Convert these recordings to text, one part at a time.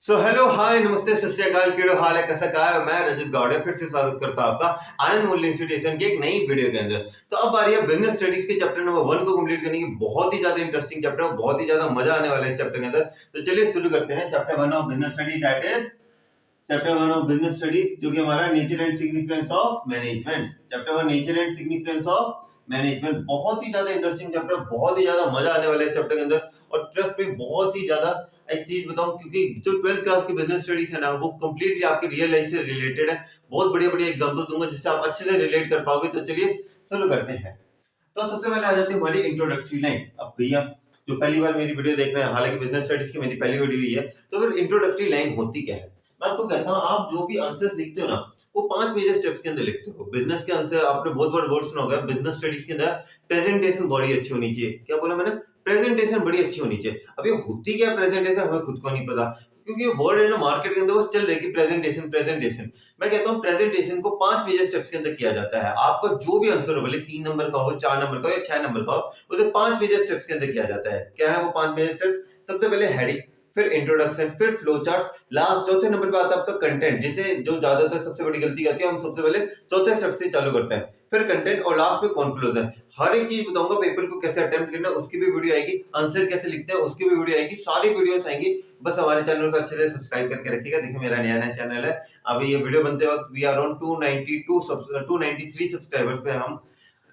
So hello hi नमस्ते सत श्री अकाल केड़ो हाल है कैसा का है। मैं रजत गौड़े फिर से स्वागत करता हूं आपका आनंद मूल्य इंस्टीट्यूशन की एक नई वीडियो के अंदर। तो अब आ रही है बिजनेस स्टडीज के चैप्टर नंबर 1 को कंप्लीट करने की। बहुत ही ज्यादा इंटरेस्टिंग चैप्टर है, बहुत ही ज्यादा मजा आने वाला है इस चैप्टर के अंदर। तो चलिए शुरू करते हैं chapter 1 of business studies, that is chapter 1 of business studies, जो कि हमारा nature and significance of management. Chapter 1 nature and significance of management बहुत ही ज्यादा इंटरेस्टिंग चैप्टर, बहुत ही ज्यादा मजा आने वाला है इस चैप्टर के अंदर। और ट्रस्ट में बहुत ही ज्यादा एक चीज बताऊं, क्योंकि जो 12th क्लास की बिजनेस स्टडीज है ना, वो कंप्लीटली आपके रियल लाइफ से रिलेटेड है। बहुत बढ़िया बढ़िया एग्जांपल्स दूंगा जिससे आप अच्छे से रिलेट कर पाओगे। तो चलिए शुरू करते हैं। तो सबसे पहले आ जाती है हमारी इंट्रोडक्टरी लाइन। अब भैया जो पहली बार मेरी वीडियो देख रहे हैं, हालांकि बिजनेस स्टडीज की मेरी पहली वीडियो ही है, तो फिर इंट्रोडक्टरी लाइन होती क्या है। मैं आपको कहता हूँ, आप जो भी आंसर लिखते हो ना, वो 5 मेजर स्टेप्स के अंदर लिखते हो। बिजनेस के आंसर आपने बहुत बार वर्ड सुना होगा। बिजनेस स्टडीज के अंदर प्रेजेंटेशन बड़ी अच्छी होनी चाहिए। क्या बोला मैंने? प्रेजेंटेशन बड़ी अच्छी होनी चाहिए। अब ये होती क्या प्रेजेंटेशन, हमें खुद को नहीं पता, क्योंकि ये वर्ड है ना मार्केट के अंदर बस चल रही है कि प्रेजेंटेशन प्रेजेंटेशन। मैं कहता हूँ प्रेजेंटेशन को 5 मेजर स्टेप्स के अंदर किया जाता है। आपका जो भी आंसर हो, भले 3 नंबर का हो, 4 नंबर का हो या 6 नंबर का हो, उसे 5 मेजर स्टेप्स के अंदर किया जाता है। क्या है वो 5 मेजर स्टेप्स? सबसे पहले हेडिंग, फिर इंट्रोडक्शन, फिर फ्लो चार्ट, लास्ट चौथे नंबर पे आता है आपका कंटेंट, जिसे जो ज्यादातर सबसे बड़ी गलती करती है, हम सबसे पहले चौथे स्टेप से चालू करते हैं, फिर कंटेंट और लास्ट में कंक्लूजन। हर एक चीज बताऊंगा, पेपर को कैसे अटेम्प्ट करना है उसकी भी वीडियो आएगी, आंसर कैसे लिखते हैं उसकी भी वीडियो आएगी, सारी वीडियोस आएंगी। बस हमारे चैनल को अच्छे से सब्सक्राइब करके रखिएगा। देखिए मेरा नया नया चैनल है, अभी ये वीडियो बनते वक्त वी आर ऑन 293 सब्सक्राइबर्स पे। हम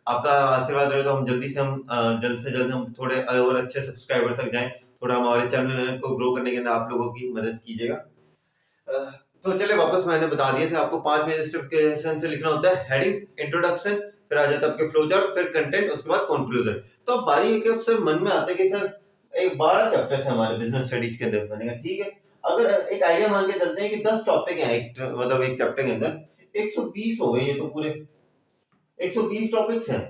आपका आशीर्वाद रहे तो हम जल्दी से जल्द से जल्द हम थोड़े और अच्छे सब्सक्राइबर तक जाएं। थोड़ा हमारे चैनल को ग्रो करने के अंदर आप लोगों की मदद कीजिएगा। तो चलिए वापस मैंने बता दिए थे आपको 5 मेजर स्टेप के से लिखना होता है। हेडिंग, इंट्रोडक्शन, फिर आ जाता है आपके फ्लो चार्ट, फिर कंटेंट, उसके बाद कंक्लूजन। तो अब बारी है कि सर मन में आता है कि सर एक 12 चैप्टर्स है हमारे बिजनेस स्टडीज के अंदर। मैंने कहा ठीक है, अगर एक आइडिया मान के चलते हैं कि 10 टॉपिक है मतलब एक चैप्टर के अंदर, 120 हो गए ये तो पूरे 120 टॉपिक्स हैं।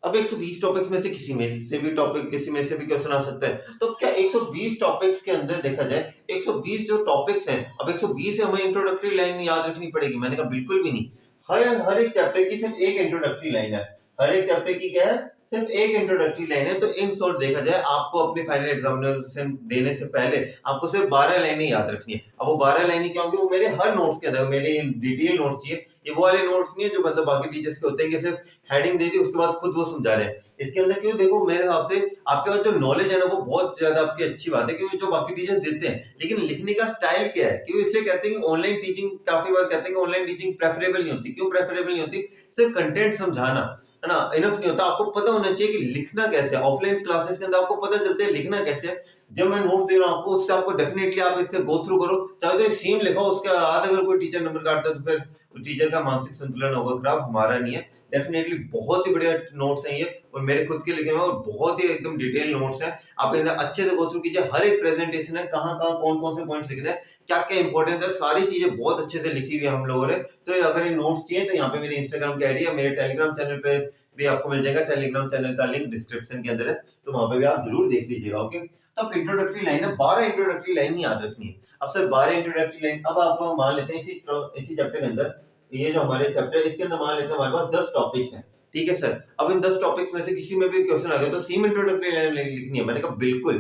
अब 120 टॉपिक्स में से किसी में से भी क्वेश्चन आ सकता है। तो क्या 120 टॉपिक्स के अंदर देखा जाए, 120 जो टॉपिक्स हैं, अब 120 से हमें इंट्रोडक्टरी लाइन याद रखनी पड़ेगी? मैंने कहा बिल्कुल भी नहीं। हर एक चैप्टर की सिर्फ एक इंट्रोडक्टरी लाइन है। हर एक चैप्टर की क्या है? सिर्फ एक इंट्रोडक्टरी लाइन है। तो इन शॉर्ट देखा जाए, आपको अपने फाइनल एग्जामिनेशन देने से पहले आपको सिर्फ 12 लाइनें याद रखनी है। अब वो 12 लाइनें क्या होंगी? वो मेरे हर नोट्स के अंदर, मेरे डिटेल नोट्स चाहिए। ये वो वाले नोट्स नहीं है जो मतलब बाकी टीचर्स के होते हैं कि सिर्फ हेडिंग दे दी उसके बाद खुद वो समझा रहे हैं। इसके अंदर क्यों, देखो मेरे हिसाब से आपके पास जो नॉलेज है ना, वो बहुत ज्यादा आपकी अच्छी बात है, क्योंकि जो बाकी टीचर्स देते हैं, लेकिन लिखने का स्टाइल क्या है, क्यों इसलिए कहते हैं कि ऑनलाइन टीचिंग, काफी बार कहते हैं कि ऑनलाइन टीचिंग प्रेफरेबल नहीं होती। क्यों प्रेफरेबल नहीं होती? सिर्फ कंटेंट समझाना है ना इनफ नहीं होता। आपको पता होना चाहिए कि लिखना कैसे है। ऑफलाइन क्लासेस के अंदर आपको पता चलता है लिखना कैसे है। जब मैं नोट्स दे रहा हूँ आपको, उससे आपको डेफिनेटली आप इससे गो थ्रू करो। चाहे तो सेम लिखो, उसके बाद अगर कोई टीचर नंबर काटता है तो फिर टीचर का मानसिक संतुलन होगा खराब, हमारा नहीं है। डेफिनेटली बहुत ही बढ़िया नोट्स हैं ये, और मेरे खुद के लिखे हुए और बहुत ही एकदम डिटेल नोट्स हैं। आप इन्हें अच्छे से गो थ्रू कीजिए। हर एक प्रेजेंटेशन है, कहाँ कहाँ कौन कौन से पॉइंट्स लिखने हैं, क्या क्या इंपॉर्टेंट है, सारी चीजें बहुत अच्छे से लिखी हुई है हम लोगों ने। तो अगर ये नोट्स चाहिए तो यहाँ पे मेरे इंस्टाग्राम की आईडी है, मेरे टेलीग्राम चैनल पे भी आपको मिल जाएगा। टेलीग्राम चैनल का लिंक डिस्क्रिप्शन के अंदर है, तो वहां पे भी आप जरूर देख लीजिएगा। ओके, तो अब इंट्रोडक्टरी लाइन है, 12 इंट्रोडक्टरी लाइन याद रखनी है। अब सर 12 इंट्रोडक्टरी लाइन, अब आप मान लेते हैं इसी चैप्टर के अंदर, ये जो हमारे चैप्टर है इसके अंदर मान लेते हैं हमारे पास 10 टॉपिक्स हैं। ठीक है सर, अब इन 10 टॉपिक्स में से किसी में भी क्वेश्चन आ गया तो सेम इंट्रोडक्टरी लाइन लिखनी है। मैंने कहा बिल्कुल,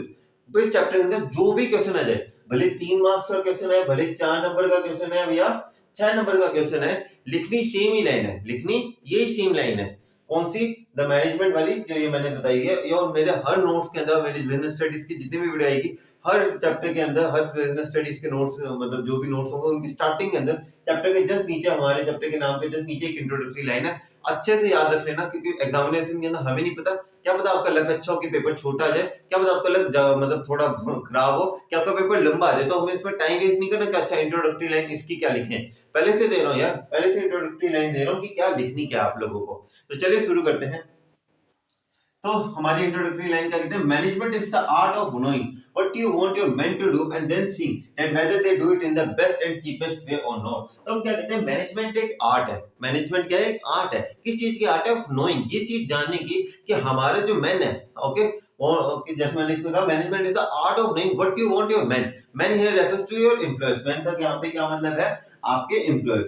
तो इस चैप्टर के अंदर जो भी क्वेश्चन आ जाए, भले 3 मार्क्स का क्वेश्चन है, भले 4 नंबर का क्वेश्चन है या 6 नंबर का क्वेश्चन है, लिखनी सेम ही लाइन है। लिखनी यही सेम लाइन है। कौन सी? द मैनेजमेंट वाली, जो ये मैंने बताई है। ये और मेरे हर नोट्स के अंदर, मेरी बिजनेस स्टडीज की जितनी भी वीडियो आएगी, हर चैप्टर के अंदर, हर बिजनेस स्टडीज के नोट्स, मतलब जो भी नोट्स होंगे उनकी स्टार्टिंग के अंदर, चैप्टर के जस्ट नीचे, हमारे चैप्टर के नाम पे जस्ट नीचे एक इंट्रोडक्टरी लाइन है। अच्छे से याद रख लेना, क्योंकि एग्जामिनेशन के अंदर हमें नहीं पता, क्या पता आपका लक अच्छा हो कि पेपर छोटा आ जाए, क्या पता आपका लक मतलब थोड़ा खराब हो कि आपका पेपर लंबा आ जाए। तो हमें इसमें टाइम वेस्ट नहीं करना कि अच्छा इंट्रोडक्टरी लाइन इसकी क्या लिखें। पहले से दे रहा हूँ यार, पहले से इंट्रोडक्टरी लाइन दे रहा हूँ कि क्या लिखनी क्या आप लोगों को। तो चलिए शुरू करते हैं। तो हमारी इंट्रोडक्टरी लाइन क्या कहते हैं? Management is the art of knowing what you want your men to do and then see that whether they do it in the best and cheapest way or not। तो हम क्या कहते हैं? Management एक art है। Management क्या है? एक आर्ट है। किस चीज की आर्ट है? ऑफ नोइंग, ये चीज जानने की कि हमारे जो मेन है, ओके, जैसे मैंने इसमें कहा management is the art of knowing what you want your men. Men here refers to your employees. Men का यहाँ पे क्या मतलब है? आपके एम्प्लॉयज।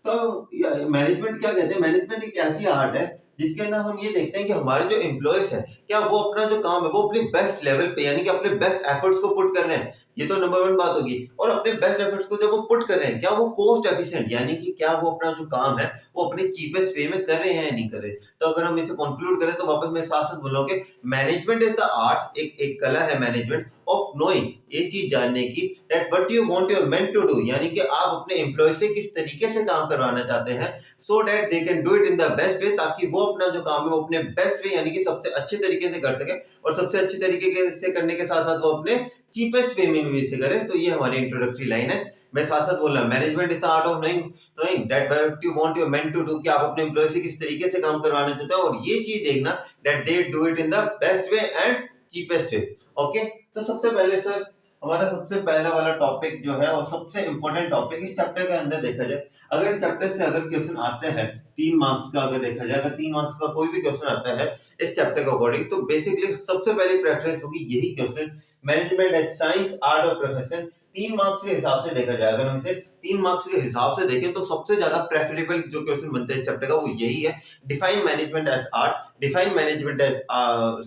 तो मैनेजमेंट क्या कहते हैं? मैनेजमेंट एक ऐसी आर्ट है जिसके अंदर हम ये देखते हैं कि हमारे जो एम्प्लॉयज हैं, क्या वो अपना जो काम है वो अपने बेस्ट लेवल पे, यानी कि अपने बेस्ट एफर्ट्स को पुट कर रहे हैं। ये तो नंबर वन बात होगी। और अपने बेस्ट एफर्ट्स को जब वो पुट कर रहे हैं, क्या वो कोस्ट एफिशिएंट, यानी कि क्या वो अपना जो काम है वो अपने चीपेस्ट वे में कर रहे हैं या नहीं कर रहे। तो अगर हम इसे कंक्लूड करें तो वापस मैं साथ साथ बोल रहा हूँ कि मैनेजमेंट इज द आर्ट, एक कला है मैनेजमेंट ऑफ नोइंग, ये चीज जानने की, that what you want your men to do, यानी कि आप अपने एम्प्लॉय से किस तरीके से काम करवाना चाहते हैं, so that they can do it in the best वे, ताकि वो अपना जो काम है वो अपने बेस्ट वे यानी कि सबसे अच्छे तरीके से कर सके, और सबसे अच्छे तरीके से करने के साथ साथ वो अपने चीपेस्ट वे में भी इसे करें। तो ये हमारी इंट्रोडक्टरी लाइन है। मैं साथ साथ बोल रहा हूँ management is the art of knowing that what you want your men to do, कि आप अपने एम्प्लॉय से किस तरीके से काम करवाना चाहते हो, और ये चीज देखना that they do it in the best way and cheapest way. Okay, तो सबसे पहले सर हमारा सबसे पहला वाला टॉपिक जो है और सबसे इंपॉर्टेंट टॉपिक इस चैप्टर के अंदर देखा जाए, अगर इस चैप्टर से अगर क्वेश्चन आते हैं 3 मार्क्स का, अगर देखा जाए अगर 3 मार्क्स का कोई भी क्वेश्चन आता है इस चैप्टर के अकॉर्डिंग, तो बेसिकली सबसे पहली प्रेफरेंस होगी यही question, management as science art और प्रोफेशन। 3 मार्क्स के हिसाब से देखा जाए, अगर हम इसे 3 मार्क्स के हिसाब से देखें तो सबसे ज्यादा प्रेफरेबल जो क्वेश्चन बनते हैं इस चैप्टर का वो यही है, define management as art, define management as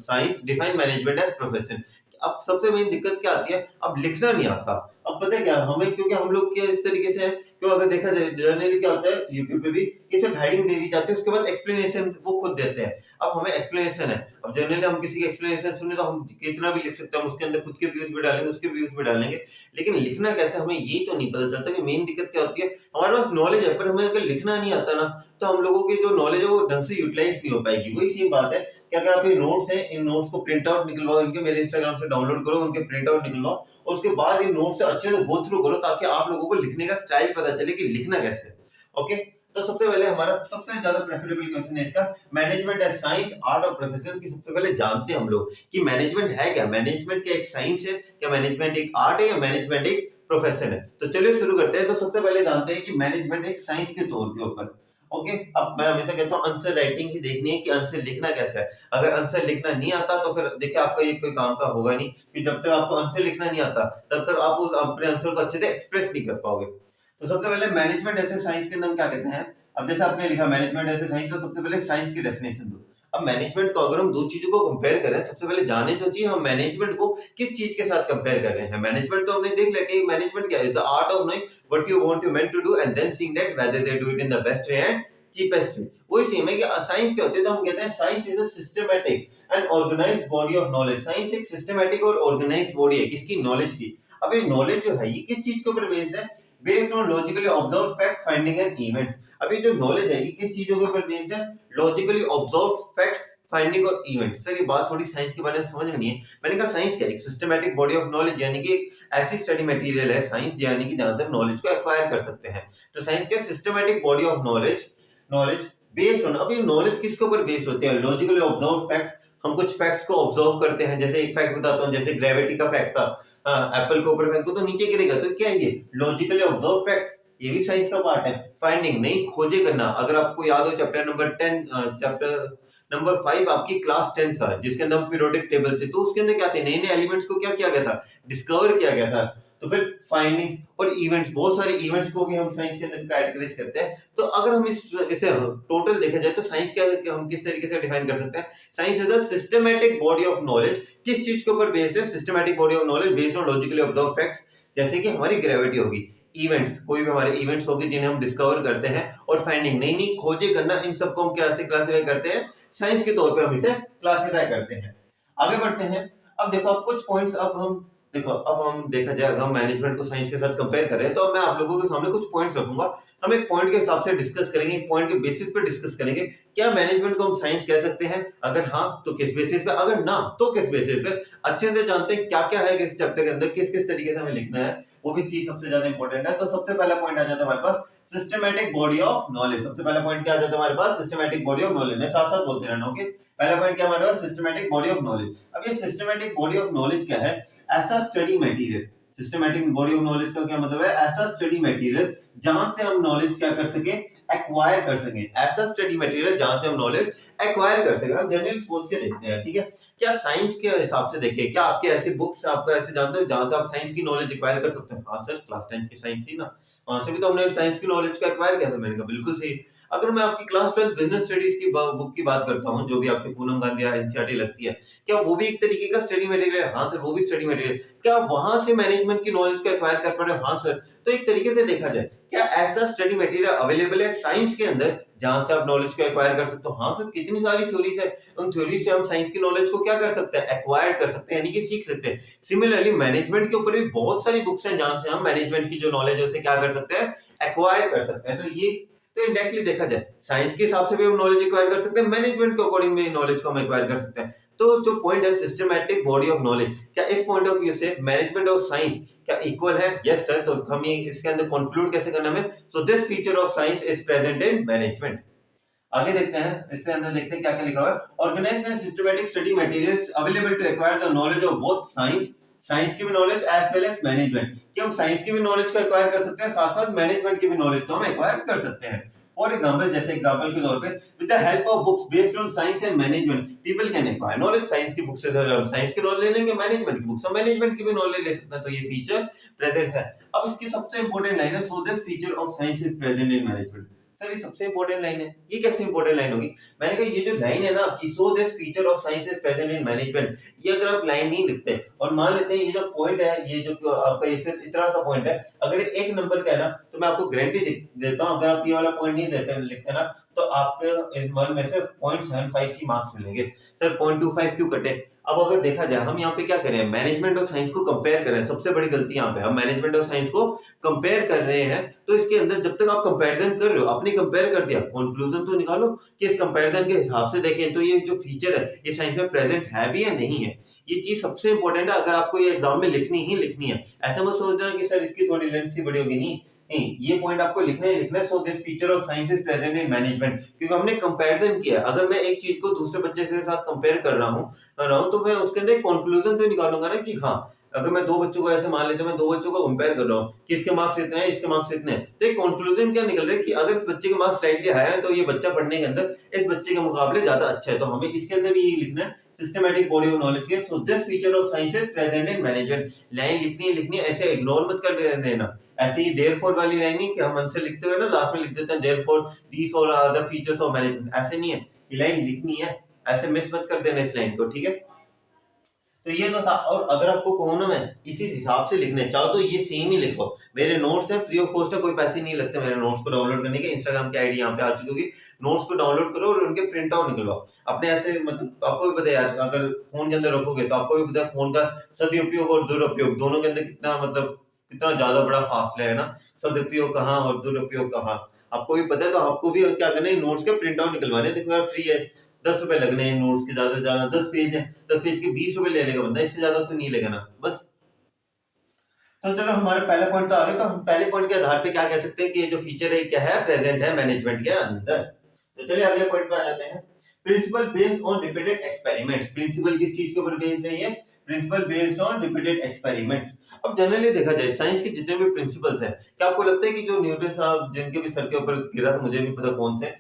science, define management as profession. अब सबसे मेन दिक्कत क्या आती है, अब लिखना नहीं आता। अब पता है क्या हमें, क्योंकि हम लोग क्या इस तरीके से है, क्यों अगर देखा जाए जनरली क्या होता है यूट्यूब पे भी कि सिर्फ हेडिंग दे दी जाती है, उसके बाद एक्सप्लेनेशन वो खुद देते हैं। अब हमें एक्सप्लेनेशन है, अब जनरली हम किसी की एक्सप्लेनेशन सुने तो हम कितना भी लिख सकते हैं, हम उसके अंदर खुद के व्यूज भी डालेंगे, उसके व्यूज भी डालेंगे, लेकिन लिखना कैसे हमें यही तो नहीं पता चलता। कि मेन दिक्कत क्या होती है, हमारे पास नॉलेज है पर हमें अगर लिखना नहीं आता ना, तो हम लोगों की जो नॉलेज है वो ढंग से यूटिलाइज नहीं हो पाएगी। वही सेम बात है कि अगर आप ये नोट्स हैं, इन नोट्स को प्रिंट आउट निकलवाओ, इनके मेरे इंस्टाग्राम से डाउनलोड करो, उनके प्रिंट आउट निकलवाओ, और उसके बाद इन नोट्स से अच्छे से गो थ्रू करो, ताकि आप लोगों को लिखने का स्टाइल पता चले कि लिखना कैसे है। ओके, तो सबसे पहले हमारा सबसे ज्यादा प्रेफरेबल क्वेश्चन है इसका, मैनेजमेंट एज साइंस आर्ट और प्रोफेशन की। सबसे पहले जानते हैं हम लोग कि मैनेजमेंट है क्या, मैनेजमेंट क्या एक साइंस है, क्या मैनेजमेंट एक आर्ट है, या मैनेजमेंट एक प्रोफेशन है। तो चलिए शुरू करते हैं। तो सबसे पहले जानते हैं कि मैनेजमेंट एक साइंस के तौर के ऊपर। ओके, अब मैं हमेशा कहता हूँ आंसर राइटिंग ही देखनी है कि आंसर लिखना कैसा है। अगर आंसर लिखना नहीं आता तो फिर देखिए आपका ये कोई काम का होगा नहीं, कि जब तक आपको आंसर लिखना नहीं आता तब तक आप उस अपने आंसर को अच्छे से एक्सप्रेस नहीं कर पाओगे। तो सबसे पहले मैनेजमेंट ऐसे साइंस के अंदर क्या कहते हैं, अब जैसे आपने लिखा मैनेजमेंट ऐसे साइंस, तो सबसे पहले साइंस की डेफिनेशन दो। अब मैनेजमेंट को अगर हम दो चीजों को कंपेयर करें, सबसे पहले जाने जो चीज हम मैनेजमेंट को किस चीज के साथ कंपेयर कर रहे हैं। मैनेजमेंट तो हमने देख लिया कि मैनेजमेंट क्या है, is the art of knowing what you want your men to do and then seeing that whether they do it in the best way and cheapest way. वही सेम है कि साइंस क्या होती है, तो हम कहते हैं science is a systematic and organised body of knowledge. Science एक सिस्टमैटिक और ऑर्गेनाइज्ड बॉडी है, किसकी, नॉलेज की। अब ये नॉलेज जो है ये किस चीज के ऊपर बेस्ड है, based on logically observe fact finding and events. अब ये जो नॉलेज है ये किस चीजों के ऊपर बेस्ड है, लॉजिकली ऑब्जर्व फैक्ट फाइंडिंग और इवेंट। सर ये बात थोड़ी साइंस के बारे में समझ में नहीं है। मैंने कहा साइंस क्या है, एक सिस्टमैटिक बॉडी ऑफ नॉलेज, यानी कि एक ऐसी स्टडी मटेरियल है साइंस, यानी कि जहां से हम नॉलेज को एक्वायर कर सकते हैं। तो साइंस क्या, systematic body of knowledge, knowledge based on. अब ये नॉलेज किसके ऊपर बेस्ड होती है, लॉजिकली ऑब्जर्व फैक्ट। हम कुछ फैक्ट्स को ऑब्जर्व करते हैं, जैसे एक फैक्ट बताता हूँ, जैसे ग्रेविटी का फैक्ट था, एप्पल के ऊपर फेंको तो नीचे गिरेगा, तो क्या है ये, लॉजिकली ऑब्जर्व फैक्ट, ये भी साइंस का पार्ट है। फाइंडिंग, नहीं खोजे करना। अगर आपको याद हो चैप्टर नंबर 10, चैप्टर नंबर 5 आपकी क्लास 10 था, जिसके अंदर पीरियोडिक टेबल थे, तो उसके अंदर क्या थे, नए नए एलिमेंट्स को क्या किया गया था, डिस्कवर किया गया था। तो फिर फाइंडिंग्स और इवेंट्स, बहुत सारे इवेंट्स को भी हम साइंस के अंदर कैटेगराइज करते हैं। तो अगर हम इसे टोटल देखा जाए तो साइंस क्या हम किस तरीके से डिफाइन कर सकते हैं, science is a systematic body of knowledge. किस चीज के ऊपर बेस्ड है, systematic body of knowledge based on logically observe facts, जैसे कि हमारी ग्रेविटी होगी, इवेंट्स, कोई भी हमारे इवेंट्स होगी जिन्हें हम डिस्कवर करते हैं, और फाइंडिंग, नई नई खोजें करना, इन सबको हम कैसे क्लासिफाई करते हैं, साइंस के तौर पे हम इसे क्लासिफाई करते हैं। आगे बढ़ते हैं। अब देखो अब कुछ पॉइंट्स, अब हम देखो अब हम देखा जाए अगर हम मैनेजमेंट को साइंस के साथ कंपेयर कर रहे हैं, तो अब मैं आप लोगों के सामने कुछ पॉइंट्स रखूंगा, हम एक पॉइंट के हिसाब से डिस्कस करेंगे, एक पॉइंट के बेसिस पे डिस्कस करेंगे। क्या मैनेजमेंट को हम साइंस कह सकते हैं, अगर हाँ तो किस बेसिस पे, अगर ना तो किस बेसिस पे। अच्छे से जानते हैं क्या क्या है इस चैप्टर के अंदर, किस किस तरीके से हमें लिखना है, वो भी चीज सबसे ज्यादा इंपॉर्टेंट है। तो सबसे पहला पॉइंट आ जाता है हमारे पास सिस्टमैटिक बॉडी ऑफ नॉलेज। सबसे पहला पॉइंट क्या आ जाता है हमारे पास, सिस्टमैटिक बॉडी ऑफ नॉलेज। मैं साथ साथ बोलते रहना, ओके। पहला पॉइंट क्या हमारे पास, सिस्टमैटिक बॉडी ऑफ नॉलेज। अब ये सिस्टमैटिक बॉडी ऑफ नॉलेज क्या है, ऐसा study material. Systematic body of knowledge का क्या मतलब है, ऐसा स्टडी मटेरियल जहां से हम नॉलेज क्या कर सके, एक्वायर कर सके। ऐसा स्टडी मटेरियल जहां से हम नॉलेज एक्वायर कर सके। हम जनरली सोच के देखते हैं, ठीक है, क्या साइंस के हिसाब से देखिए, क्या आपके ऐसे बुक्स आपको ऐसे जानते हो जहां से आप साइंस की नॉलेज एक्वायर कर सकते हैं। हाँ सर, क्लास 10 की साइंस थी ना, वहां से भी तो हमने साइंस की नॉलेज को एक्वायर किया था। मैंने कहा बिल्कुल सही। अगर मैं आपकी क्लास 12 बिजनेस स्टडीज की बुक की बात करता हूँ, जो भी आपकी पूनम गांधी या एनसीईआरटी लगती है, क्या वो भी एक तरीके का स्टडी मटेरियल है? हाँ सर, वो भी स्टडी मटेरियल। क्या आप वहां से मैनेजमेंट की नॉलेज को एक्वायर कर पा रहे हो? हाँ सर। तो एक तरीके से देखा जाए, क्या ऐसा स्टडी मटेरियल अवेलेबल है साइंस के अंदर जहां से आप नॉलेज को एक्वायर कर सकते हो? हाँ सर, कितनी सारी थ्योरीज है, उन थ्योरी से हम साइंस की नॉलेज को क्या कर सकते हैं, एक्वायर कर सकते हैं, यानी कि सीख सकते हैं। सिमिलरली मैनेजमेंट के ऊपर भी बहुत सारी बुक्स हैं जहां से हम मैनेजमेंट की जो नॉलेज है उसे क्या कर सकते हैं, एक्वायर कर सकते हैं। तो ये तो इनडायरेक्टली देखा जाए, साइंस के हिसाब से भी हम नॉलेज एक्वायर कर सकते हैं, मैनेजमेंट के अकॉर्डिंग भी नॉलेज को हम एक्वायर कर सकते हैं। तो जो पॉइंट है सिस्टमैटिक बॉडी ऑफ नॉलेज, क्या इस पॉइंट ऑफ व्यू से मैनेजमेंट और साइंस क्या इक्वल है? Yes sir. तो हम ये इसके अंदर कंक्लूड कैसे करना है? So this feature of science is present in management. आगे देखते हैं, इसके अंदर देखते हैं क्या क्या लिखा हुआ है। Organised and systematic study materials available to acquire the knowledge of both science, science की भी knowledge as well as management, कि हम साइंस की भी नॉलेज को एक्वायर कर सकते हैं, साथ साथ मैनेजमेंट की भी नॉलेज को हम एक्वायर कर सकते हैं। फॉर एग्जांपल, जैसे एग्जांपल के तौर पे, with the help of books based on science and management people can acquire knowledge. Science की बुक से हम साइंस की नॉलेज ले लेंगे, मैनेजमेंट की बुक से मैनेजमेंट की भी नॉलेज ले सकते हैं। तो ये फीचर प्रेजेंट है। अब इसकी सबसे इंपॉर्टेंट लाइन है, so this feature of science is present in management. Sir ये सबसे इंपॉर्टेंट लाइन है, ये कैसे इंपॉर्टेंट लाइन होगी? मैंने कहा ये जो लाइन है ना कि so this feature of science is present in management, ये अगर आप लाइन नहीं लिखते और मान लेते हैं ये जो पॉइंट है, ये जो आपका ये सिर्फ इतना सा पॉइंट है, अगर ये एक नंबर का है ना, तो मैं आपको गारंटी देता हूं, अगर आप ये वाला पॉइंट नहीं देते लिखते ना, तो आपके इस वन में से 0.75 की मार्क्स मिलेंगे। सर 0.25 क्यों कटे? अब अगर देखा जाए, हम यहाँ पे क्या करें, मैनेजमेंट और साइंस को कंपेयर कर रहे हैं। सबसे बड़ी गलती यहाँ पे, हम मैनेजमेंट और साइंस को कंपेयर कर रहे हैं। तो इसके अंदर जब तक आप कंपैरिजन कर रहे हो, आपने कंपेयर कर दिया, कंक्लूजन तो निकालो कि इस कंपैरिजन के हिसाब से देखें तो ये जो फीचर है ये साइंस में प्रेजेंट है भी या नहीं है। ये चीज सबसे इंपॉर्टेंट है, अगर आपको ये एग्जाम में लिखनी ही लिखनी है। ऐसा मत सोचना कि सर इसकी थोड़ी लेंथ सी बड़ी होगी, नहीं, ये पॉइंट आपको लिखना ही लिखना है। So this feature of science is present in management, क्योंकि हमने कंपैरिजन किया। अगर मैं एक चीज को दूसरे बच्चे के साथ कंपेयर कर रहा हूँ तो मैं उसके अंदर कंक्लूजन तो निकालूंगा ना कि हाँ, अगर मैं दो बच्चों को ऐसे मान लेते हैं, मैं दो बच्चों को कंपेयर कर रहा हूँ कि इसके मार्क्स इतने हैं, इसके मार्क्स इतने हैं, तो एक कंक्लूजन क्या निकल रहा है कि अगर इस बच्चे के मार्क्स स्लाइटली हायर है तो ये बच्चा पढ़ने के अंदर इस बच्चे के मुकाबले ज्यादा अच्छा है। तो हमें इसके अंदर भी यही लिखना है, सिस्टमैटिक बॉडी ऑफ नॉलेज के। So this feature of science is present in management. Line लिखनी है, ऐसे इग्नोर मत कर देना। ऐसे ही देयरफॉर वाली लाइन नहीं कि हम आंसर लिखते हुए ना लास्ट में लिख देते हैं देयरफॉर दीस और अदर फीचर्स ऑफ मैनेजमेंट, ऐसे नहीं है। ये लाइन लिखनी है, ऐसे मिस मत कर देना इस लाइन को, ठीक है? तो ये तो था। और अगर आपको कहूं मैं इसी हिसाब से लिखने चाहो तो ये सेम ही लिखो। मेरे नोट्स हैं, फ्री ऑफ कॉस्ट है, कोई पैसे नहीं लगते मेरे नोट्स को डाउनलोड करने के। इंस्टाग्राम की आईडी यहाँ पे आ चुकी होगी, नोट्स को डाउनलोड करो और उनके प्रिंट आउट निकलवाओ अपने। ऐसे मतलब आपको भी पता है यार, अगर फोन के अंदर रखोगे तो आपको भी पता है फोन का सदुपयोग और दुरुपयोग दोनों के अंदर कितना मतलब कितना ज्यादा बड़ा फासला है ना। सदुपयोग कहाँ और दुरुपयोग कहाँ आपको भी पता है। तो आपको भी क्या करना है, नोट्स के प्रिंट आउट निकलवाने। देखो यार फ्री है, 10 रुपए लगने हैं नोट्स के, ज्यादा से ज्यादा 10 पेज है, 10 पेज के 20 रुपए ले लेगा बंदा, इससे ज्यादा तो नहीं लेगा ना, बस। तो चलो हमारा पहला पॉइंट तो आ गया। तो हम पहले पॉइंट के आधार पे क्या कह सकते हैं कि ये जो फीचर है क्या है, प्रेजेंट है मैनेजमेंट के अंदर। तो चलिए अगले पॉइंट पे आ जाते हैं। Principle based on repeated experiments. Principle किस चीज के ऊपर बेस्ड है? ये principle based on repeated experiments. अब जनरली देखा जाए साइंस के जितने भी प्रिंसिपल्स हैं, क्या आपको लगता है कि जो न्यूटन साहब जिनके भी सर के ऊपर गिरा था, मुझे नहीं पता कौन थे,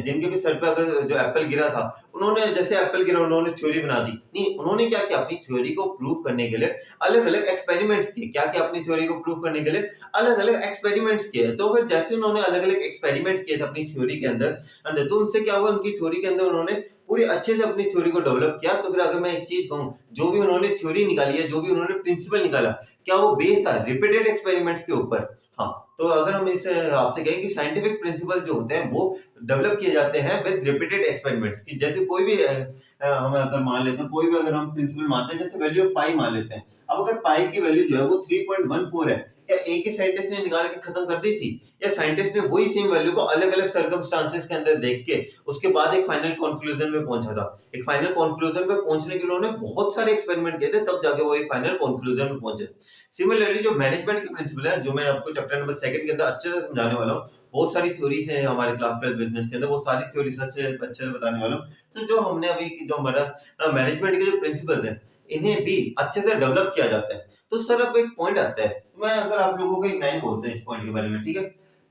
जिनके भी सर पे अगर जो एप्पल गिरा था, उन्होंने जैसे एप्पल गिरा उन्होंने थ्योरी बना दी? नहीं, उन्होंने क्या किया, अपनी थ्योरी को प्रूव करने के लिए अलग अलग एक्सपेरिमेंट्स किए। क्या किया, अपनी थ्योरी को प्रूव करने के लिए अलग अलग एक्सपेरिमेंट्स किए। तो फिर जैसे उन्होंने अलग अलग एक्सपेरिमेंट्स किए थे अपनी थ्योरी के अंदर तो उनसे क्या हुआ, उनकी थ्योरी के अंदर उन्होंने पूरी अच्छे से अपनी थ्योरी को डेवलप किया। तो फिर अगर मैं एक चीज कहूँ, जो भी उन्होंने थ्योरी निकाली है, जो भी उन्होंने प्रिंसिपल निकाला, क्या वो बेस्ड था रिपीटेड एक्सपेरिमेंट्स के ऊपर? हाँ। तो अगर हम इसे आपसे कहें कि साइंटिफिक प्रिंसिपल जो होते हैं वो डेवलप किए जाते हैं विद रिपीटेड एक्सपेरिमेंट्स की। जैसे कोई भी हम अगर मान लेते हैं, कोई भी अगर हम प्रिंसिपल मानते हैं, जैसे वैल्यू ऑफ पाई मान लेते हैं। अब अगर पाई की वैल्यू जो है वो 3.14 है, क्या एक ही साइंटिस्ट ने निकाल के खत्म कर दी थी, या साइंटिस्ट ने वही सेम वैल्यू को अलग अलग सर्कमस्टांसेस के अंदर देख के उसके बाद एक फाइनल कंक्लूजन पे पहुंचा था? एक फाइनल कंक्लूजन पे पहुंचने के लिए उन्होंने बहुत सारे एक्सपेरिमेंट किए थे, तब जाके वो एक फाइनल कंक्लूजन पे पहुंचे। सिमिलरली जो मैनेजमेंट के प्रिंसिपल है, जो मैं आपको चैप्टर नंबर 2 के अंदर अच्छे से समझाने वाला हूँ, बहुत सारी थ्योरीज हैं हमारे क्लास 12 बिजनेस के अंदर, वो सारी थ्योरीज अच्छे से बताने वाला हूँ। तो जो हमने अभी जो हमारा मैनेजमेंट के जो प्रिंसिपल्स हैं, इन्हें भी अच्छे से डेवलप किया जाता है। तो सर अब एक पॉइंट आता है, मैं अगर आप लोगों को एक लाइन बोलते हैं इस पॉइंट के बारे में, ठीक है?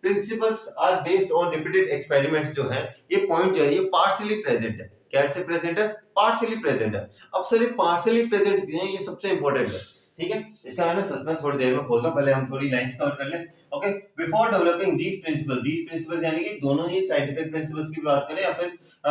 Principles are based on repeated experiments जो है, ये पॉइंट जो है ये पार्शियली प्रेजेंट है। कैसे प्रेजेंट है? पार्शियली प्रेजेंट है। अब सर ये पार्शियली प्रेजेंट क्यों है, ये सबसे इंपॉर्टेंट है। ठीक है, इसका है ना सस्पेंस थोड़ी देर में खोलता हूं, पहले हम थोड़ी लाइंस कवर कर लें। Okay, before developing these principle यानी कि दोनों ही साइंटिफिक प्रिंसिपल्स की बात करें या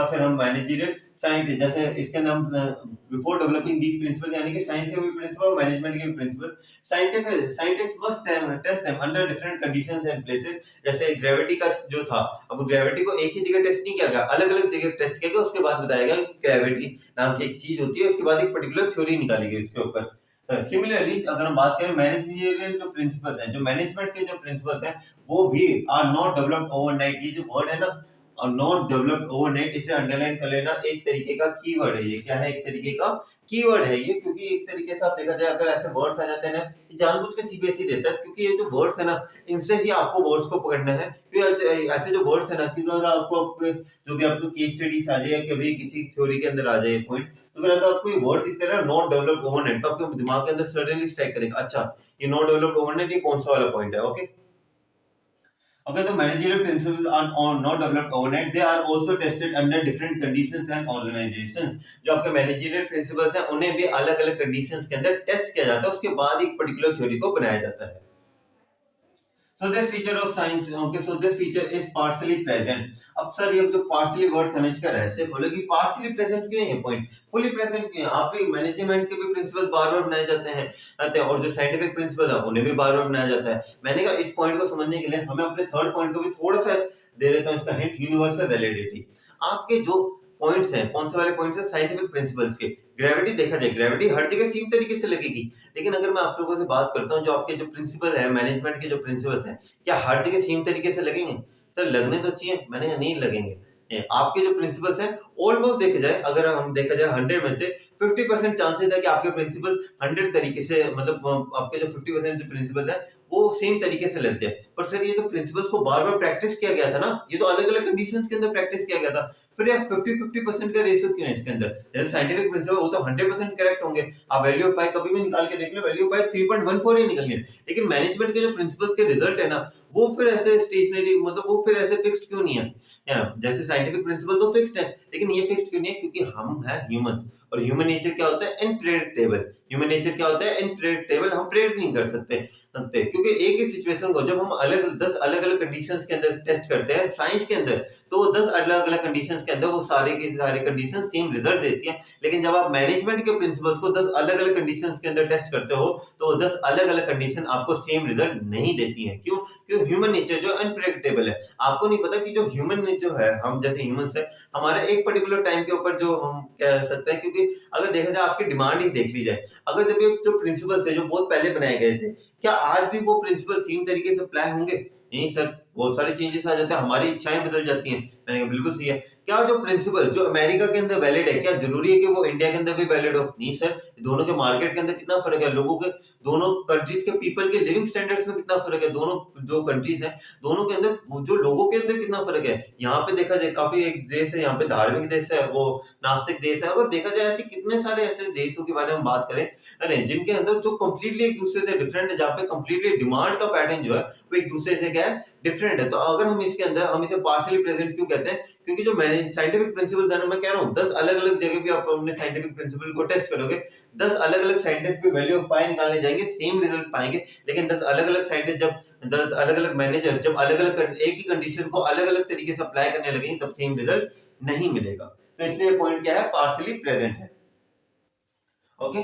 फिर हम मैनेजरियल साइंटिस्ट, जैसे इसके नाम बिफोर डेवलपिंग दीज प्रिंसिपल यानी कि साइंस के भी प्रिंसिपल और मैनेजमेंट के भी principle, scientist must test them under different conditions and places. जैसे ग्रेविटी का जो था, अब ग्रेविटी को एक ही जगह टेस्ट नहीं किया गया, अलग अलग जगह टेस्ट किया गया, उसके बाद बताया गया कि ग्रेविटी नाम की एक चीज होती है, उसके बाद एक पर्टिकुलर थ्योरी निकाली गई उसके ऊपर। सिमिलरली अगर हम बात करें मैनेजरियल जो प्रिंसिपल्स हैं, जो मैनेजमेंट के जो प्रिंसिपल्स हैं, वो भी आर नॉट डेवलप्ड ओवरनाइट। ये जो वर्ड है ना, नॉट डेवलप्ड ओवरनाइट, इसे अंडरलाइन कर लेना, एक तरीके का कीवर्ड है ये। क्या है? एक तरीके का कीवर्ड है ये, क्योंकि एक तरीके से आप देखा जाए अगर ऐसे वर्ड्स आ जाते हैं ना, जानबूझ के सीबीएसई देता है, क्योंकि ये जो वर्ड्स है ना, इनसे ही आपको वर्ड्स को पकड़ना है। क्योंकि ऐसे जो वर्ड्स है ना, क्योंकि अगर आपको जो भी आपको केस स्टडीज आ जाए, कभी किसी थ्योरी के अंदर आ जाए पॉइंट, तो फिर अगर आपको ये वर्ड दिखता है ना, नॉट डेवलप्ड ओवरनाइट, तो आपके दिमाग के अंदर सडनली स्ट्राइक करेगा, अच्छा ये नॉट डेवलप्ड ओवरनाइट, ये कौन सा वाला पॉइंट है। Okay, okay, the managerial principles are not developed overnight. They are also tested under different conditions and organizations. जो आपके मैनेजरियल प्रिंसिपल्स हैं, उन्हें भी अलग अलग कंडीशंस के अंदर टेस्ट किया जाता है, उसके बाद एक पर्टिकुलर थ्योरी को बनाया जाता है। So this feature of science, okay, so this feature is partially present. अब सर ये जो पार्शियली वर्ड था ना, इसका रहस्य बोले कि पार्शियली प्रेजेंट क्यों है, पॉइंट फुली प्रेजेंट क्यों है। आप भी मैनेजमेंट के भी प्रिंसिपल बार बार बनाए जाते हैं और जो साइंटिफिक प्रिंसिपल है उन्हें भी बार बार बनाया जाता है। मैंने कहा इस पॉइंट को समझने के लिए हमें अपने थर्ड पॉइंट को भी थोड़ा सा दे देता हूँ, इसका हिंट, यूनिवर्सल वैलिडिटी। आपके जो पॉइंट्स हैं, कौन से वाले पॉइंट्स हैं? साइंटिफिक प्रिंसिपल्स के। ग्रेविटी देखा जाए, ग्रेविटी हर जगह सेम तरीके से लगेगी, लेकिन अगर मैं आप लोगों से बात करता हूँ, जो आपके जो प्रिंसिपल है, मैनेजमेंट के जो प्रिंसिपल्स हैं, क्या हर जगह सेम तरीके से लगेंगे? सर लगने तो चाहिए, मैंने कहा नहीं लगेंगे। आपके जो प्रिंसिपल्स हैं, ऑलमोस्ट देखा जाए, अगर हम देखा जाए 100 में से 50% चांसेस है कि आपके प्रिंसिपल 100 तरीके से, मतलब आपके जो 50% जो प्रिंसिपल है वो सेम तरीके से लग जाए। पर सर ये तो प्रिंसिपल्स को बार बार प्रैक्टिस किया गया था ना, ये तो अलग अलग कंडीशंस के अंदर प्रैक्टिस किया गया था, फिर यार 50-50% का रेशियो क्यों है इसके अंदर? जैसे साइंटिफिक प्रिंसिपल वो तो 100% करेक्ट होंगे, आप वैल्यू ऑफ पाई कभी भी निकाल के देख लो, वैल्यू ऑफ पाई 3.14 ही निकलनी है। लेकिन मैनेजमेंट के जो प्रिंसिपल्स के रिजल्ट है ना, वो फिर ऐसे स्टेशनरी, मतलब वो फिर ऐसे फिक्स्ड क्यों नहीं है? जैसे साइंटिफिक प्रिंसिपल तो फिक्स्ड है, लेकिन ये फिक्स्ड क्यों नहीं है? क्योंकि हम है ह्यूमन, और ह्यूमन नेचर क्या होता है? इनप्रेडिक्टेबल। ह्यूमन नेचर क्या होता है? इनप्रेडिक्टेबल। हम प्रेडिक्ट नहीं कर सकते, क्योंकि एक ही सिचुएशन को जब हम 10 अलग अलग कंडीशंस के अंदर टेस्ट करते हैं साइंस के अंदर, तो वो 10 अलग अलग कंडीशंस के अंदर वो सारे के सारे कंडीशन सेम रिजल्ट देती हैं। लेकिन जब आप मैनेजमेंट के प्रिंसिपल्स को 10 अलग अलग कंडीशंस के अंदर टेस्ट करते हो, तो वो 10 अलग अलग कंडीशन आपको सेम रिजल्ट नहीं देती हैं। क्यों? क्योंकि ह्यूमन नेचर जो अनप्रेडिक्टेबल है। आपको नहीं पता कि जो ह्यूमन नेचर है, हम जैसे ह्यूमंस है, हमारा एक पर्टिकुलर टाइम के ऊपर जो हम कह सकते हैं, क्योंकि अगर देखा जाए आपकी डिमांड ही देख ली जाए, अगर जब ये जो प्रिंसिपल्स थे जो बहुत पहले बनाए गए थे, क्या आज भी वो प्रिंसिपल सेम तरीके से अप्लाई होंगे? नहीं सर, बहुत सारे चेंजेस आ जाते हैं, हमारी इच्छाएं बदल जाती हैं। मैंने कहा बिल्कुल सही है। क्या जो प्रिंसिपल जो अमेरिका के अंदर वैलिड है, क्या जरूरी है कि वो इंडिया के अंदर भी वैलिड हो? नहीं सर, दोनों के मार्केट के अंदर कितना फर्क है, लोगों के, दोनों कंट्रीज के पीपल के लिविंग स्टैंडर्ड्स में कितना फर्क है, दोनों जो कंट्रीज हैं दोनों के अंदर जो लोगों के अंदर कितना फर्क है। यहाँ पे देखा जाए काफी एक देश है, यहाँ पे धार्मिक देश है, वो नास्तिक देश है। अगर देखा जाए ऐसे कितने सारे ऐसे देशों के बारे में हम बात करें, अरे जिनके अंदर जो कंप्लीटली एक दूसरे से डिफरेंट है, जहाँ पे कंप्लीटली डिमांड का पैटर्न जो है वो एक दूसरे से क्या है, डिफरेंट है। तो अगर हम इसके अंदर हम इसे पार्शियली प्रेजेंट क्यों कहते हैं? क्योंकि जो मैंने साइंटिफिक प्रिंसिपल्स है ना, मैं कह रहा हूँ 10 अलग अलग जगह भी आप अपने साइंटिफिक प्रिंसिपल को टेस्ट करोगे, 10 अलग अलग साइंटिस्ट भी वैल्यू ऑफ पाई निकालने जाएंगे, सेम रिजल्ट पाएंगे। लेकिन 10 अलग अलग साइंटिस्ट जब 10 अलग अलग मैनेजर जब अलग अलग एक ही कंडीशन को अलग अलग तरीके से अप्लाई करने लगेंगे, तब सेम रिजल्ट नहीं मिलेगा। तो इसलिए पॉइंट क्या है? पार्शियली प्रेजेंट है। ओके,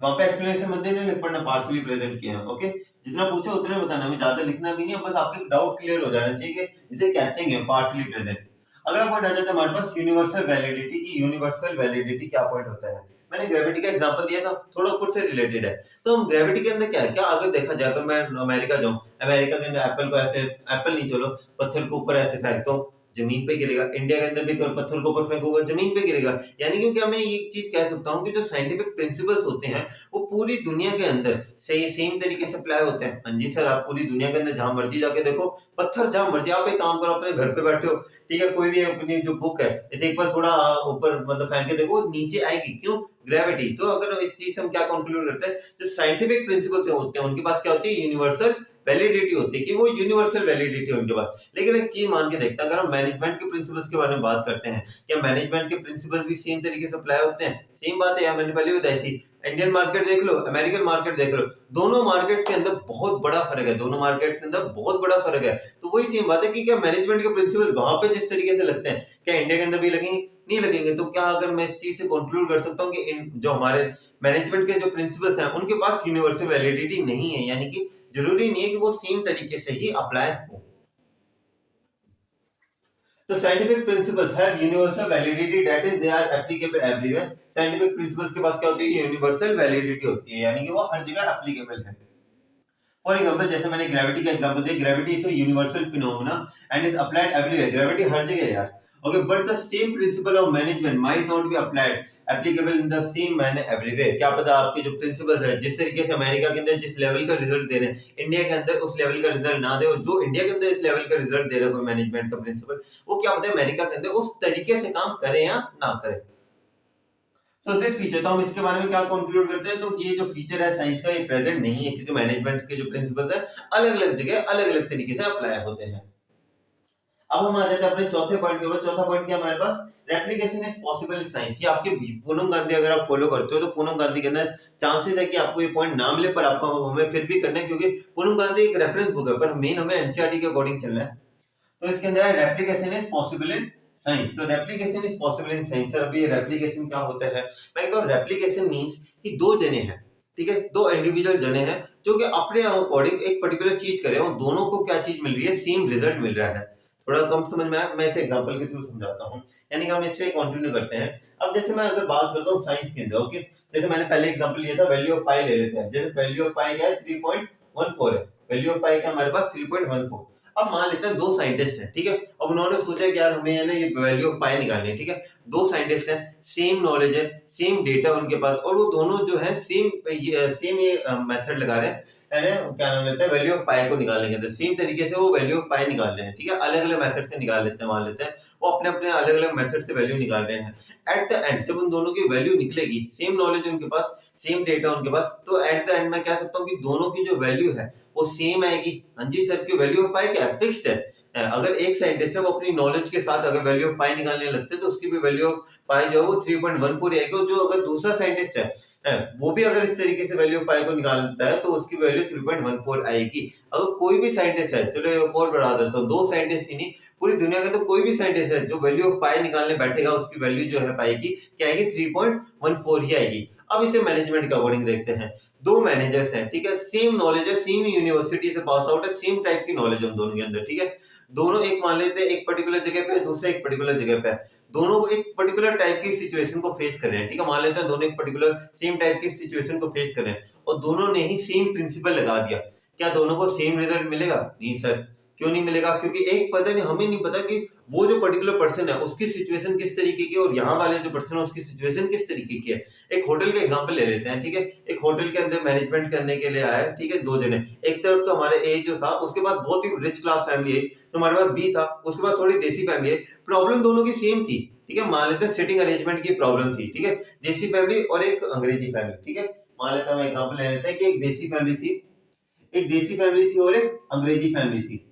वहां पे एक्सप्लेनेशन मत देना, लिख पढ़ना पार्शियली प्रेजेंट किया है। ओके, जितना पूछो उतना बताना, हमें ज्यादा लिखना भी नहीं है, बस आपके डाउट क्लियर हो जाना चाहिए कि इसे कहते हैं पार्शियली प्रेजेंट। अगला पॉइंट आ जाता है हमारे पास यूनिवर्सल वैलिडिटी की। यूनिवर्सल वैलिडिटी क्या पॉइंट होता है? मैंने ग्रेविटी का एग्जांपल दिया था, थोड़ा ऊपर से रिलेटेड है। तो हम ग्रेविटी के अंदर क्या है, क्या अगर देखा जाए, अगर मैं अमेरिका जाऊं, अमेरिका के अंदर एप्पल को ऐसे, एप्पल नहीं चलो, पत्थर के ऊपर ऐसे फेंक दो, जमीन पे गिरेगा। इंडिया के अंदर भी पत्थर के ऊपर फेंकोगे, जमीन पे गिरेगा। यानी कि क्या मैं ये चीज कह सकता हूँ कि जो साइंटिफिक प्रिंसिपल्स होते हैं वो पूरी दुनिया के अंदर सेम तरीके से अप्लाई होते हैं। हाँ जी सर, आप पूरी दुनिया के अंदर जहां मर्जी जाके देखो, पत्थर जहां मर्जी, आप एक काम करो, अपने घर पे बैठे हो, ठीक है, कोई भी अपनी जो बुक है इसे एक बार थोड़ा ऊपर मतलब फेंक के देखो, नीचे आएगी। क्यों? ग्रेविटी। तो अगर इस चीज से हम क्या कंक्लूड करते हैं, जो साइंटिफिक प्रिंसिपल्स होते हैं उनके पास क्या होती है? यूनिवर्सल वैलिडिटी होती है, कि वो यूनिवर्सल वैलिडिटी है उनके पास। लेकिन एक चीज मान के देखते हैं, अगर हम मैनेजमेंट के प्रिंसिपल्स के बारे में बात करते हैं, क्या मैनेजमेंट के प्रिंसिपल्स भी सेम तरीके से अप्लाई होते हैं? सेम बात है यार, मैंने पहले बताई थी, इंडियन मार्केट देख लो, अमेरिकन मार्केट देख लो, दोनों मार्केट्स के अंदर बहुत बड़ा फर्क है, दोनों मार्केट्स के अंदर बहुत बड़ा फर्क है। तो वही सेम बात है कि क्या मैनेजमेंट के प्रिंसिपल वहां पे जिस तरीके से लगते हैं क्या इंडिया के अंदर भी लगेंगे? नहीं लगेंगे। तो क्या अगर मैं इस चीज से कंक्लूड कर सकता हूँ कि जो हमारे मैनेजमेंट के जो प्रिंसिपल्स हैं उनके पास यूनिवर्सल वैलिडिटी नहीं है, यानी कि जरूरी नहीं है कि वो सेम तरीके से ही अप्लाई हो। तो scientific principles have universal validity, that is they are applicable everywhere. Scientific principles के पास क्या होती है? यूनिवर्सल वैलिडिटी होती है, यानी कि वो हर जगह एप्लीकेबल है। फॉर एग्जांपल जैसे मैंने ग्रेविटी का एग्जांपल दिया, gravity is a universal phenomena and is applied everywhere. Gravity हर जगह है यार। Okay, but the same principle of management might not be applied applicable in the same manner everywhere. क्या पता आपके जो प्रिंसिपल्स है, जिस तरीके से अमेरिका के अंदर जिस लेवल का रिजल्ट दे रहे हैं, इंडिया के अंदर उस लेवल का रिजल्ट ना दे, और जो इंडिया के अंदर इस लेवल का रिजल्ट दे रहा है कोई मैनेजमेंट का प्रिंसिपल, वो क्या पता है अमेरिका के अंदर उस तरीके से काम करे या ना करे। तो दिस फीचर, तो हम इसके बारे में क्या कंक्लूड करते हैं? तो ये जो फीचर है साइंस का, ये प्रेजेंट नहीं है, क्योंकि मैनेजमेंट के जो प्रिंसिपल्स है अलग अलग जगह अलग अलग तरीके से अप्लाई होते हैं। अब हम आ जाते हैं अपने चौथे पॉइंट के ऊपर। चौथा पॉइंट क्या हमारे पास? Replication is possible in science. ये आपके पूनम गांधी अगर आप फॉलो करते हो तो पूनम गांधी के अंदर चांसेस है कि आपको ये पॉइंट ना मिले, पर आपको हमें फिर भी करना है, क्योंकि पूनम गांधी एक रेफरेंस बुक है, पर मेन हमें एनसीईआरटी के अकॉर्डिंग चलना है। तो इसके अंदर replication is possible in science. तो replication is possible in science. Sir अभी रेप्लिकेशन क्या होता है? मैं कहता हूं रेप्लिकेशन मींस कि दो जने हैं, ठीक है, दो इंडिविजुअल जने हैं जो कि अपने अकॉर्डिंग एक पर्टिकुलर चीज कर रहे हैं, और दोनों को क्या चीज मिल रही है? सेम रिजल्ट मिल रहा है। थोड़ा कम समझ में आया, मैं इसे एग्जांपल के थ्रू समझाता हूं, यानी कि हम इससे कंटिन्यू करते हैं। अब जैसे मैं अगर बात करता हूं साइंस के अंदर, ओके, जैसे मैंने पहले एग्जांपल लिया था वैल्यू ऑफ पाई ले लेते हैं। जैसे वैल्यू ऑफ पाई क्या है? 3.14 है। वैल्यू ऑफ पाई का हमारे पास 3.14। अब मान लेते हैं दो साइंटिस्ट हैं, ठीक है, अब उन्होंने सोचा कि यार हमें है ना ये वैल्यू ऑफ पाई निकालनी है, ठीक है। दो साइंटिस्ट हैं, सेम नॉलेज है, सेम डेटा उनके पास, और वो दोनों जो है सेम ये मेथड लगा रहे हैं, क्या नाम लेते हैं, वैल्यू ऑफ पाई को निकालने के अंदर सेम तरीके से वो वैल्यू ऑफ पाई निकाल रहे हैं, ठीक है। अलग अलग मेथड से निकाल लेते हैं, मान लेते हैं वो अपने अपने अलग अलग मेथड से वैल्यू निकाल रहे हैं। एट द एंड जब उन दोनों की वैल्यू निकलेगी, सेम नॉलेज उनके पास, सेम डेटा उनके पास, तो एट द एंड मैं कह सकता हूँ कि दोनों की जो वैल्यू है वो सेम आएगी। हाँ जी सर, की वैल्यू ऑफ पाई क्या है? फिक्स्ड है। अगर एक साइंटिस्ट है वो अपनी नॉलेज के साथ अगर वैल्यू ऑफ पाई निकालने लगते हैं तो उसकी भी वैल्यू ऑफ पाई जो है वो 3.14 आएगी। और जो अगर दूसरा साइंटिस्ट है वो भी अगर इस तरीके से वैल्यू ऑफ पाई को निकालता है तो उसकी वैल्यू 3.14 आएगी। अगर कोई भी साइंटिस्ट है, चलो एक और बढ़ा देता हूँ, दो साइंटिस्ट ही नहीं, पूरी दुनिया का तो कोई भी साइंटिस्ट है जो वैल्यू ऑफ पाई निकालने बैठेगा उसकी वैल्यू जो है पाई की क्या आएगी? 3.14 ही आएगी। अब इसे मैनेजमेंट के अकॉर्डिंग देखते हैं। दो मैनेजर्स हैं, ठीक है, सेम नॉलेज है, सेम यूनिवर्सिटी से पास आउट है, सेम टाइप की नॉलेज है उन दोनों के अंदर, ठीक है। दोनों एक मान लेते हैं एक पर्टिकुलर जगह पे, दूसरा एक पर्टिकुलर जगह पे, दोनों एक पर्टिकुलर टाइप की सिचुएशन को फेस कर रहे हैं, ठीक है। मान लेते हैं दोनों एक पर्टिकुलर सेम टाइप की सिचुएशन को फेस कर रहे हैं और दोनों ने ही सेम प्रिंसिपल लगा दिया, क्या दोनों को सेम रिजल्ट मिलेगा? नहीं सर। क्यों नहीं मिलेगा? क्योंकि एक पता नहीं, हमें नहीं पता कि वो जो पर्टिकुलर पर्सन है उसकी सिचुएशन किस तरीके की और यहाँ वाले जो पर्सन है उसकी सिचुएशन किस तरीके की है। एक होटल का एग्जांपल ले लेते हैं, ठीक है। एक होटल के अंदर मैनेजमेंट करने के लिए आया है, ठीक है, दो जने। एक तरफ तो हमारे ए जो था उसके पास बहुत ही रिच क्लास फैमिली है, तो हमारे पास बी था उसके पास थोड़ी देसी फैमिली है। प्रॉब्लम दोनों की सेम थी, ठीक है। मान लेते हैं सिटिंग अरेंजमेंट की प्रॉब्लम थी, ठीक है, देसी फैमिली और एक अंग्रेजी फैमिली, ठीक है। मान लेता हूँ एग्जांपल ले लेते हैं कि एक देसी फैमिली थी, एक देसी फैमिली थी और एक अंग्रेजी फैमिली थी,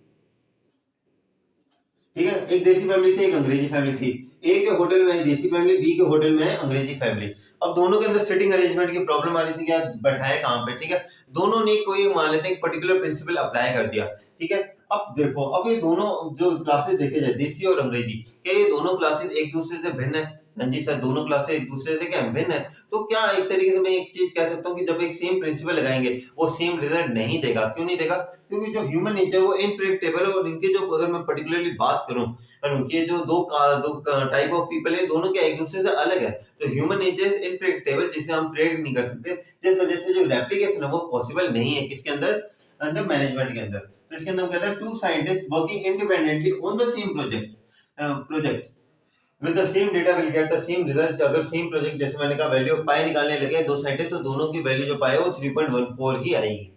ठीक है। एक देसी फैमिली थी, एक अंग्रेजी फैमिली थी। ए के होटल में है देसी फैमिली, बी के होटल में है अंग्रेजी फैमिली। अब दोनों के अंदर सिटिंग अरेंजमेंट की प्रॉब्लम आ रही थी, क्या बैठाए कहाँ पे, ठीक है। दोनों ने कोई मान लेते हैं एक पर्टिकुलर प्रिंसिपल अप्लाई कर दिया, ठीक है। अब देखो, अब ये दोनों जो क्लासेस देखे जाए, देसी और अंग्रेजी, क्या ये दोनों क्लासेस एक दूसरे से भिन्न है? हाँ जी सर, दोनों क्लासेस एक दूसरे से क्या भिन्न है। तो क्या एक तरीके से मैं एक चीज कह सकता हूँ कि जब एक सेम प्रिंसिपल लगाएंगे वो सेम रिजल्ट नहीं देगा। क्यों नहीं देगा? क्योंकि जो ह्यूमन नेचर है वो इनप्रेडिक्टेबल है, और इनके जो अगर मैं पर्टिकुलरली बात करूं, और उनके जो दो टाइप ऑफ पीपल है, दोनों के एक दूसरे से अलग है। तो ह्यूमन नेचर इनप्रेडिक्टेबल, जिसे हम प्रेडिक्ट नहीं कर सकते, जिस वजह से जो रेप्लिकेशन है वो पॉसिबल नहीं है किसके अंदर? अंदर मैनेजमेंट के अंदर। तो इसके अंदर हम कहते हैं two scientist working independently on the same project with the same data will get the same result. अगर सेम प्रोजेक्ट, जैसे मैंने कहा, वैल्यू ऑफ पाई निकालने लगे दो साइंटिस्ट, तो दोनों की वैल्यू जो पाई है वो 3.14 ही आएगी।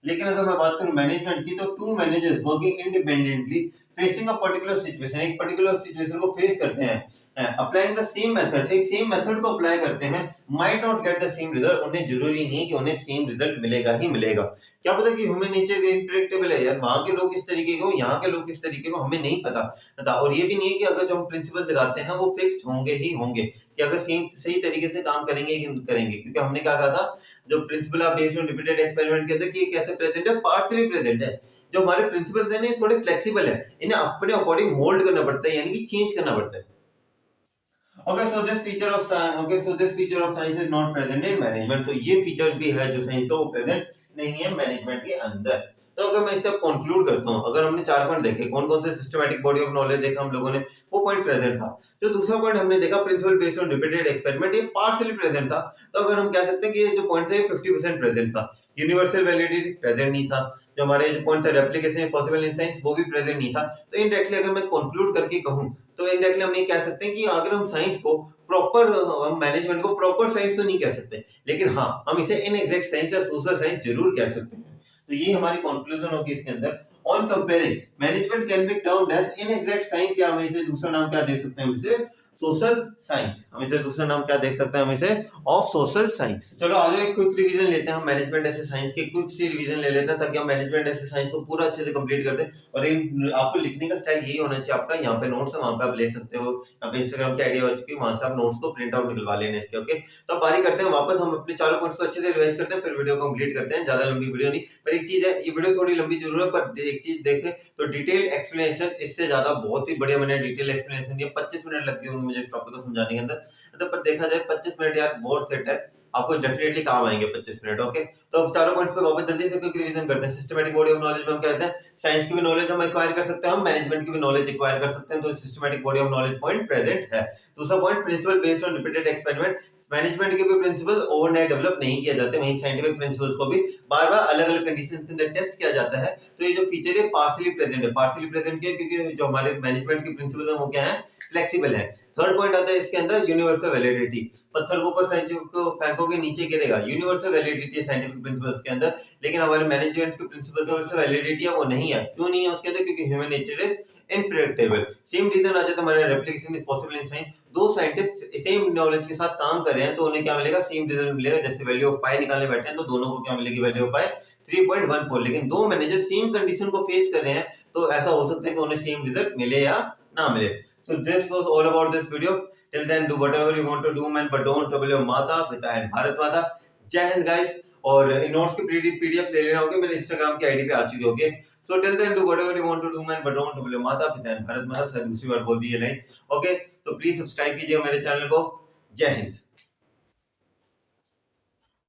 लेकिन अगर मैं बात करूं मैनेजमेंट की, तो two managers working independently facing a particular situation, एक पर्टिकुलर सिचुएशन को फेस करते हैं, अप्लाइंग द सेम मेथड, एक सेम मेथड को अप्लाई करते हैं, might not get the same result, उन्हें जरूरी नहीं कि उन्हें सेम रिजल्ट मिलेगा ही मिलेगा। क्या पता कि ह्यूमन नेचर इनप्रेडिक्टेबल है यार, वहां के लोग इस तरीके के हो, यहाँ के लोग इस तरीके को, हमें नहीं पता। और ये भी नहीं है कि अगर जो हम प्रिंसिपल लगाते हैं वो फिक्स्ड होंगे ही होंगे, कि अगर सेम सही तरीके से काम करेंगे ही करेंगे, क्योंकि हमने क्या कहा था, जो principle of based on repeated experiment के अंदर, कि ये कैसे प्रेजेंट है, पार्शियली प्रेजेंट है। जो हमारे प्रिंसिपल्स हैं थोड़े फ्लेक्सिबल है, इन्हें अपने अकॉर्डिंग मोल्ड करना पड़ता है, यानी कि चेंज करना पड़ता है। Okay, so this feature of science is not present in management. तो ये फीचर भी है जो साइंस का, वो प्रेजेंट नहीं है मैनेजमेंट के अंदर। तो अगर मैं इसे कंक्लूड करता हूँ, अगर हमने 4 पॉइंट देखे, कौन कौन से सिस्टमैटिक बॉडी ऑफ नॉलेज देखा हम लोगों ने, वो पॉइंट प्रेजेंट था। जो दूसरा पॉइंट हमने देखा, principal based on repeated experiment, ये पार्शियली प्रेजेंट था। तो अगर हम कह सकते हैं कि ये जो पॉइंट था ये 50% प्रेजेंट था। यूनिवर्सल वैलिडिटी प्रेजेंट नहीं था। जो हमारे पॉइंट था रेप्लिकेशन पॉसिबल इन साइंस, वो भी प्रेजेंट नहीं था। तो इनडायरेक्टली अगर मैं कंक्लूड करके कहूँ, तो इनडायरेक्टली हम ये कह सकते हैं कि अगर हम साइंस को प्रॉपर, हम मैनेजमेंट को प्रॉपर साइंस तो नहीं कह सकते, लेकिन हाँ हम इसे इनएग्जैक्ट साइंस या सोशल साइंस जरूर कह सकते हैं। तो ये हमारी कंक्लूजन होगी इसके अंदर। On comparing, management can be termed as inexact science, या हम इसे दूसरा नाम क्या दे सकते हैं, हम इसे सोशल साइंस, हम इसे दूसरा नाम क्या देख सकते हैं, हम इसे ऑफ सोशल साइंस। चलो आज एक क्विक रिवीजन लेते हैं, हम मैनेजमेंट ऐसे साइंस के क्विक सी रिवीजन ले लेते हैं, ताकि हम मैनेजमेंट ऐसे साइंस को पूरा अच्छे से कंप्लीट कर दें। और आपको लिखने का स्टाइल यही होना चाहिए आपका, यहाँ पे नोट्स है, वहां पे आप ले सकते हो, यहाँ पे इंस्टाग्राम की आईडी हो चुकी है, वहां से आप नोट्स को प्रिंट आउट निकलवा लेने इसके। ओके, तो अब बारी करते हैं वापस, हम अपने चारों पॉइंट्स को अच्छे से रिवाइज करते हैं, फिर वीडियो कंप्लीट करते हैं। ज्यादा लंबी वीडियो नहीं, पर एक चीज है, ये वीडियो थोड़ी लंबी जरूर है, पर एक चीज देखें तो डिटेल एक्सप्लेनेशन इससे ज्यादा बहुत ही बढ़िया मैंने डिटेल एक्सप्लेनेशन दिया। 25 मिनट लग गए होंगे मुझे इस टॉपिक को समझाने के अंदर, मतलब पर देखा जाए 25 मिनट यार बहुत सेट है, आपको डेफिनेटली काम आएंगे 25 मिनट। ओके, तो अब चारों पॉइंट्स पे वापस जल्दी से क्विक रिवीजन करते हैं। सिस्टमैटिक बॉडी ऑफ नॉलेज में हम कहते हैं साइंस की भी नॉलेज हम एक्वायर कर सकते हैं, हम मैनेजमेंट की भी नॉलेज एक्वायर कर सकते हैं, तो systematic body of knowledge point present है। दूसरा point, principal based on repeated experiment, management के भी प्रिंसिपल ओवरनाइट डेवलप नहीं किए जाते, वहीं साइंटिफिक प्रिंसिपल्स को भी बार-बार अलग-अलग कंडीशंस के अंदर टेस्ट किया जाता है। तो ये जो फीचर है पार्शियली प्रेजेंट है, पार्शियली प्रेजेंट क्यों, क्योंकि जो हमारे मैनेजमेंट के प्रिंसिपल हैं वो क्या है, फ्लेक्सिबल है। थर्ड पॉइंट आता है इसके अंदर यूनिवर्सल वैलिडिटी, पत्थर को ऊपर फेंकोगे नीचे गिरेगा, यूनिवर्सल वैलिडिटी है साइंटिफिक प्रिंसिपल्स के अंदर। लेकिन हमारे मैनेजमेंट के प्रिंसिपल्स में वैलिडिटी है वो नहीं है। क्यों नहीं है उसके अंदर, क्योंकि human nature is unpredictable. Same reason आ जाता है हमारे replication is possible in science, दो साइंटिस्ट सेम नॉलेज के साथ काम कर रहे हैं तो उन्हें क्या मिलेगा, सेम रिजल्ट मिलेगा। जैसे वैल्यू ऑफ पाई निकालने बैठे हैं तो दोनों को क्या मिलेगी, वैल्यू ऑफ पाई 3.14। लेकिन दो मैनेजर सेम कंडीशन को फेस कर रहे हैं तो ऐसा हो सकता है कि उन्हें सेम रिजल्ट मिले या ना मिले। So this was all about this video. Till then, do whatever you want to do, man, but don't trouble your माता पिता एंड भारत माता। जय हिंद गाइस। और नोट्स की पीडीएफ ले लेना होगा, मेरे इंस्टाग्राम की आईडी पे आ चुकी होगी। So till then, do whatever you want to do, man, but don't trouble your माता पिता एंड भारत माता। शायद दूसरी बार बोल दी है नहीं। ओके, तो प्लीज सब्सक्राइब कीजिए मेरे चैनल को। जय हिंद।